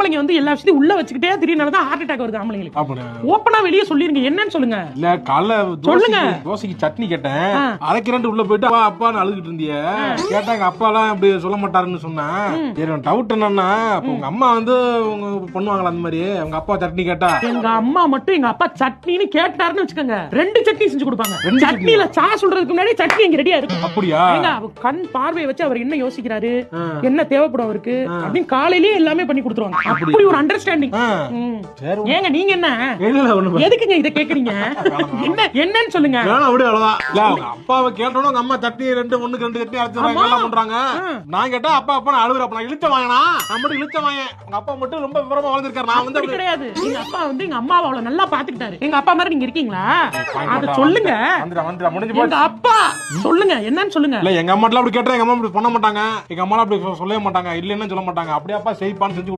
ஆம்பளைங்க வந்து எல்லா விஷயத்தையும் உள்ள வச்சுக்கிட்டே திடீர்னாலதான் ஹார்ட் அட்டாக் வருது ஆம்பளைங்களுக்கு. ஓப்பனா வெளியே சொல்லிருங்க, என்னன்னு சொல்லுங்க. இல்ல காலைல சொல்லுங்க. தோசைக்கு சட்னி கேட்டேன், அரைக்கிறேன் உள்ள போயிட்டு அப்பான்னு அழுதுட்டு இருந்திய. கேட்டா எங்க அப்பா எல்லாம் இப்படி சொல்ல மாட்டாருன்னு சொன்னேன். டவுட் என்னன்னா, உங்க அம்மா வந்து பண்ணுவாங்களா அந்த மாதிரி? உங்க அப்பா சட்னி கேட்டா? எங்க அம்மா மட்டும் எங்க அப்பா சட்னின்னு கேட்டாருன்னு வச்சுக்கோங்க, 2 சட்னி செஞ்சு கொடுப்பாங்க. சட்னில சா சொல்றதுக்கு முன்னாடி சட்னி எங்க ரெடியா இருக்கும். அப்படியா? கண் பார்வையை வச்சு அவர் என்ன யோசிக்கிறாரு, என்ன தேவைப்படும் அவருக்கு அப்படின்னு காலையிலேயே எல்லாமே பண்ணி கொடுத்துருவாங்க. அப்படி ஒரு அண்டர்ஸ்டாண்டிங். ஏங்க நீங்க என்ன எதுக்குங்க இத கேக்குறீங்க? என்னன்னு சொல்லுங்க. அப்பாவை கேட்டோம், உங்க அம்மா சட்னி 2 சட்னி அரைச்சு பண்றாங்க. நான் கேட்டா அப்பா அப்பா அழுகுறப்ப நான் இழுச்ச வாங்கினா நம்ம இழுச்ச வாங்க. உங்க அப்பா மட்டும் ரொம்ப விவரமா வளர்ந்துருக்காரு. நான் வந்து கிடையாது. எங்க அப்பா வந்து எங்க அம்மாவை அவ்வளவு நல்லா பாத்துக்கிட்டாரு. எங்க அப்பா மாதிரி நீங்க இருக்கீங்களா? அத சொல்லுங்க. எங்க அப்பா சொல்லுங்க, என்னன்னு சொல்லுங்க. இல்ல எங்க அம்மா அப்படி கேட்டா எங்க அம்மா அப்படி பண்ண மாட்டாங்க. எங்க அம்மா அப்படி சொல்லவே மாட்டாங்க, இல்லன்னு சொல்ல மாட்டாங்க. அப்படியே அப்பா செய்ப்பான்னு செஞ்சு